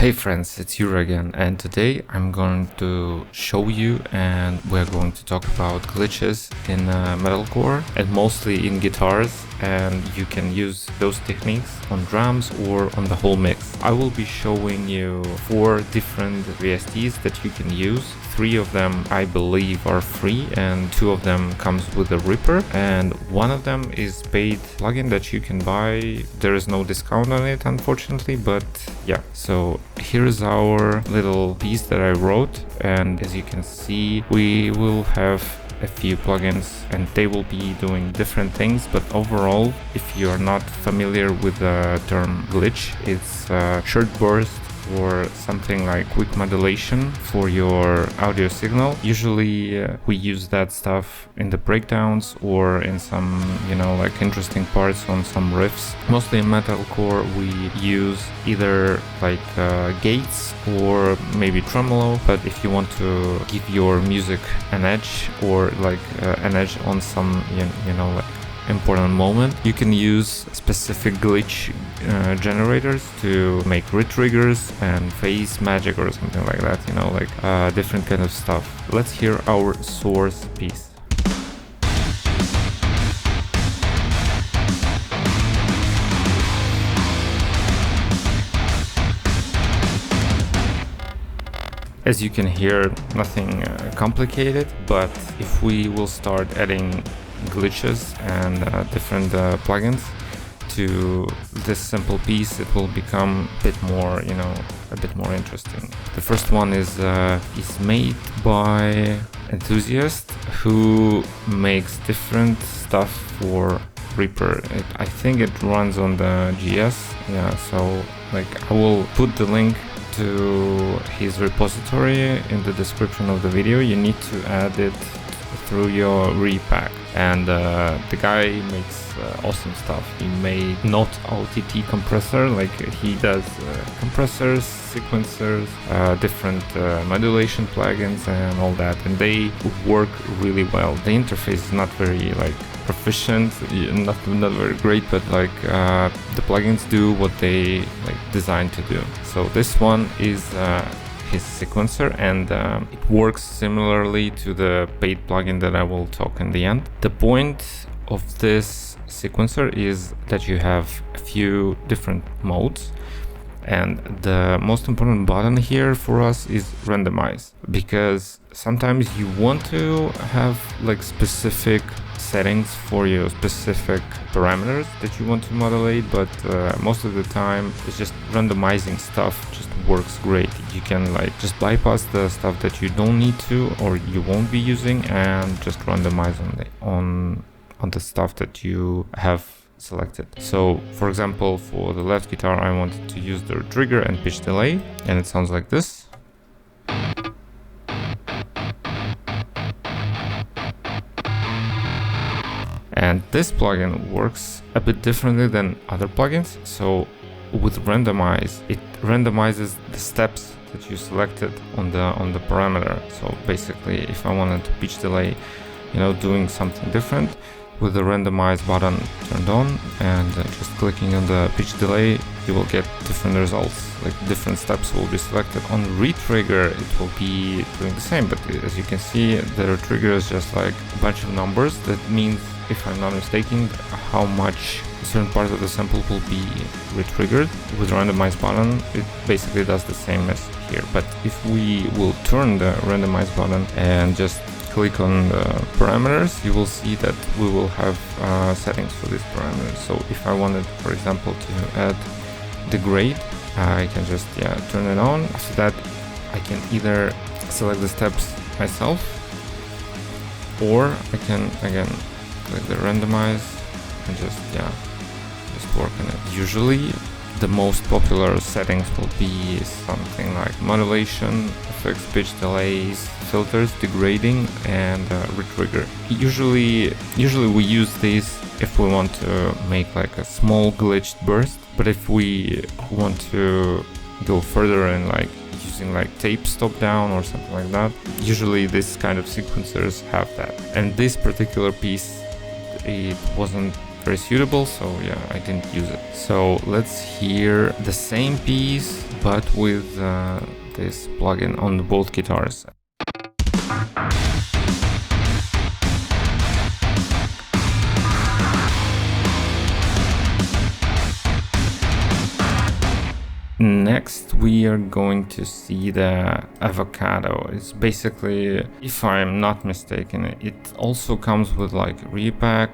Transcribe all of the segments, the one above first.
Hey friends, it's Yura again, and today I'm going to show you and we're going to talk about glitches in metalcore and mostly in guitars, and you can use those techniques on drums or on the whole mix. I will be showing you 4 different VSTs that you can use. 3 of them I believe are free and 2 of them comes with a Reaper, and one of them is paid plugin that you can buy. There is no discount on it unfortunately, but yeah. So here is our little piece that I wrote, and as you can see we will have a few plugins and they will be doing different things, but overall, if you are not familiar with the term glitch, it's short burst or something like quick modulation for your audio signal. Usually we use that stuff in the breakdowns or in some, like interesting parts on some riffs. Mostly in metalcore we use either like gates or maybe tremolo, but if you want to give your music an edge or like an edge on some, like important moment, you can use specific glitch generators to make re-triggers and phase magic or something like that, like different kind of stuff. Let's hear our source piece. As you can hear, nothing complicated, but if we will start adding glitches and different plugins to this simple piece, it will become a bit more, a bit more interesting. The first one is made by enthusiast who makes different stuff for Reaper. I think it runs on the GS, so like I will put the link to his repository in the description of the video. You need to add it through your repack, and the guy makes awesome stuff. He made not OTT compressor, like he does compressors, sequencers, different modulation plugins and all that, and they work really well. The interface is not very like proficient, not very great, but like the plugins do what they like designed to do. So this one is his sequencer, and it works similarly to the paid plugin that I will talk in the end. The point of this sequencer is that you have a few different modes, and the most important button here for us is randomize, because sometimes you want to have like specific settings for your specific parameters that you want to modulate, but most of the time it's just randomizing stuff just works great. You can like just bypass the stuff that you don't need to or you won't be using and just randomize on the stuff that you have selected. So for example, for the left guitar I wanted to use the trigger and pitch delay, and it sounds like this. And this plugin works a bit differently than other plugins. So with randomize, it randomizes the steps that you selected on the parameter. So basically, if I wanted to pitch delay, doing something different, with the randomize button turned on and just clicking on the pitch delay, you will get different results, like different steps will be selected. On re-trigger it will be doing the same, but as you can see, the re-trigger is just like a bunch of numbers. That means, if I'm not mistaken, how much certain parts of the sample will be re-triggered. With randomize button it basically does the same as here, but if we will turn the randomize button and just click on the parameters, you will see that we will have settings for these parameters. So if I wanted, for example, to add the grade, I can just turn it on. After that I can either select the steps myself, or I can again click the randomize and just work on it. Usually the most popular settings will be something like modulation, effects, pitch delays, filters, degrading, and re-trigger. Usually we use these if we want to make like a small glitched burst, but if we want to go further and like using like tape stop down or something like that, usually this kind of sequencers have that. And this particular piece, it wasn't very suitable, so yeah, I didn't use it. So let's hear the same piece but with this plugin on both guitars. Next, we are going to see the Avocado. It's basically, if I'm not mistaken, it also comes with like repack,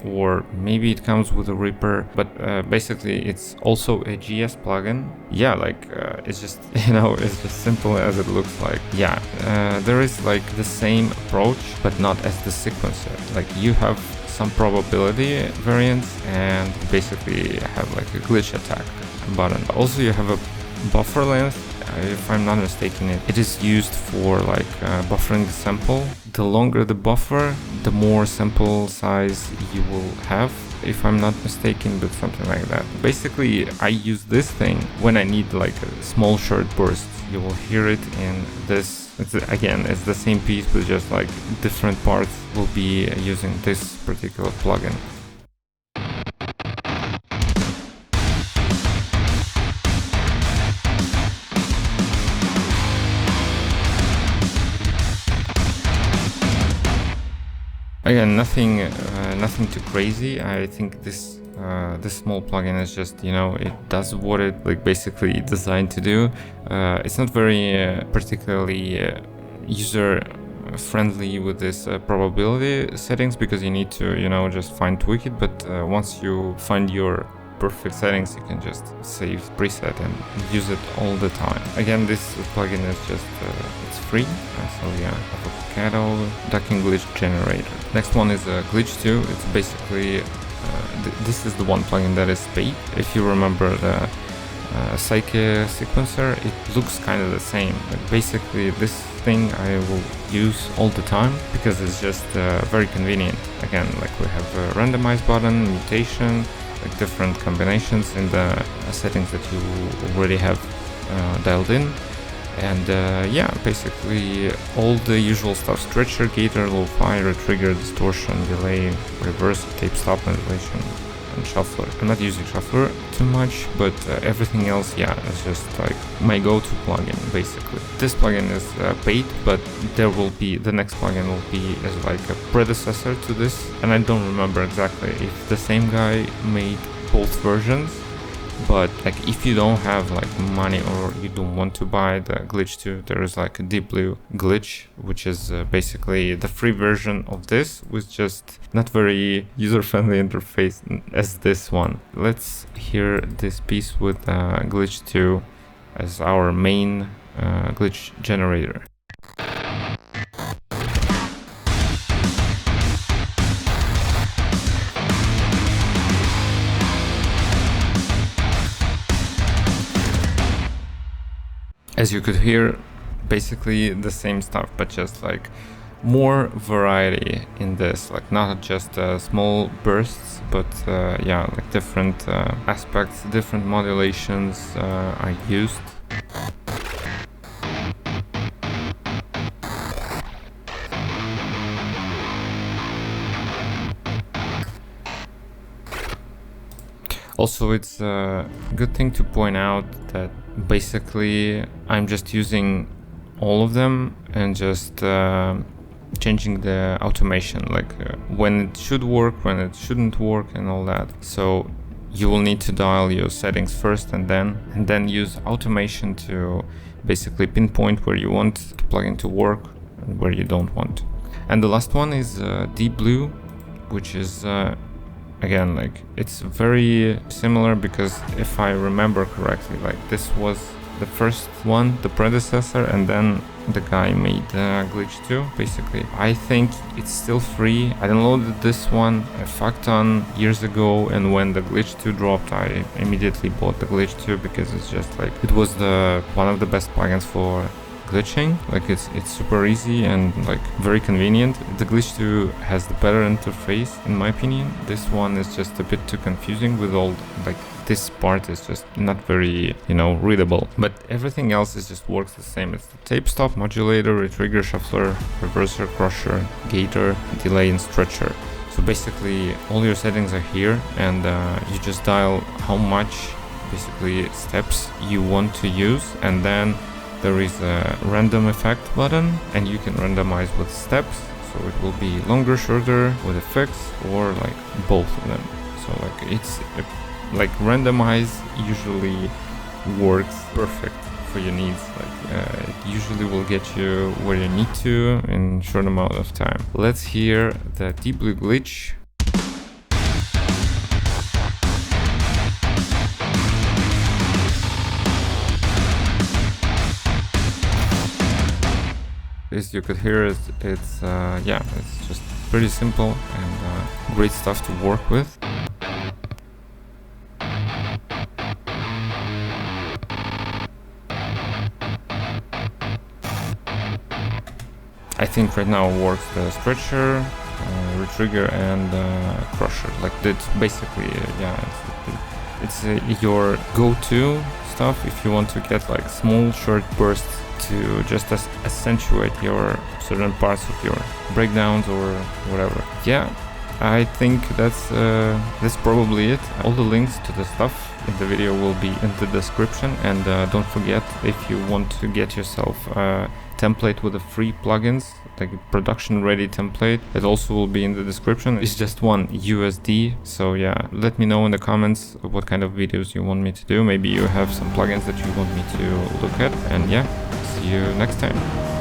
or maybe it comes with a Reaper, but basically it's also a GS plugin. Yeah, like it's just, you know, it's just simple as it looks like. Yeah, there is like the same approach, but not as the sequencer. Like you have some probability variants and basically have like a glitch attack button. Also, you have a buffer length. If I'm not mistaken, it is used for like buffering the sample. The longer the buffer, the more sample size you will have, if I'm not mistaken, but something like that. Basically, I use this thing when I need like a small short burst. You will hear it in this. Again, it's the same piece, but just like different parts will be using this particular plugin. Again, nothing too crazy. I think this small plugin is just, you know, it does what it like basically designed to do. It's not very particularly user friendly with this probability settings, because you need to, you know, just fine tweak it. But once you find your perfect settings, you can just save preset and use it all the time. Again, this plugin is just it's free, so yeah. Avocado ducking glitch generator. Next one is Glitch 2. It's basically this is the one plugin that is paid. If you remember the Saike Sequencer, it looks kind of the same. But basically, this thing I will use all the time because it's just very convenient. Again, like we have a randomize button, mutation, like different combinations in the settings that you already have dialed in. And yeah, basically all the usual stuff: stretcher, gator, lo-fi, retrigger, distortion, delay, reverse, tape stop, modulation, and shuffler. I'm not using shuffler too much, but everything else, yeah, it's just like my go-to plugin basically. This plugin is paid, but there will be, the next plugin will be as like a predecessor to this, and I don't remember exactly if the same guy made both versions. But like if you don't have like money or you don't want to buy the Glitch 2, there is like a Dblue Glitch, which is basically the free version of this with just not very user-friendly interface as this one. Let's hear this piece with Glitch 2 as our main glitch generator. As you could hear, basically the same stuff, but just like more variety in this, like not just small bursts, but yeah, like different aspects, different modulations are used. Also, it's a good thing to point out that basically I'm just using all of them and just changing the automation, like when it should work, when it shouldn't work, and all that. So you will need to dial your settings first and then use automation to basically pinpoint where you want the plugin to work and where you don't want. And the last one is Dblue, which is again, like it's very similar, because if I remember correctly, like this was the first one, the predecessor, and then the guy made Glitch 2, basically. I think it's still free. I downloaded this one a fuck ton years ago, and when the Glitch 2 dropped, I immediately bought the Glitch 2 because it's just like, it was one of the best plugins for glitching. Like it's super easy and like very convenient. The Glitch 2 has the better interface in my opinion. This one is just a bit too confusing with all, like this part is just not very, you know, readable, but everything else is just works the same. It's the tape stop, modulator, retrigger, shuffler, reverser, crusher, gator, delay, and stretcher. So basically all your settings are here, and you just dial how much basically steps you want to use, and then there is a random effect button, and you can randomize with steps, so it will be longer, shorter with effects, or like both of them. So like it's like randomize usually works perfect for your needs. Like it usually will get you where you need to in a short amount of time. Let's hear the Dblue Glitch. As you could hear, it's yeah, it's just pretty simple and great stuff to work with. I think right now works the stretcher, retrigger, and crusher. Like that's basically yeah, it's your go-to stuff if you want to get like small short bursts to just accentuate your certain parts of your breakdowns or whatever. Yeah, I think that's probably it. All the links to the stuff in the video will be in the description, and don't forget, if you want to get yourself a template with the free plugins, like a production ready template, it also will be in the description. It's just $1 USD. So yeah, let me know in the comments what kind of videos you want me to do. Maybe you have some plugins that you want me to look at, and yeah, see you next time.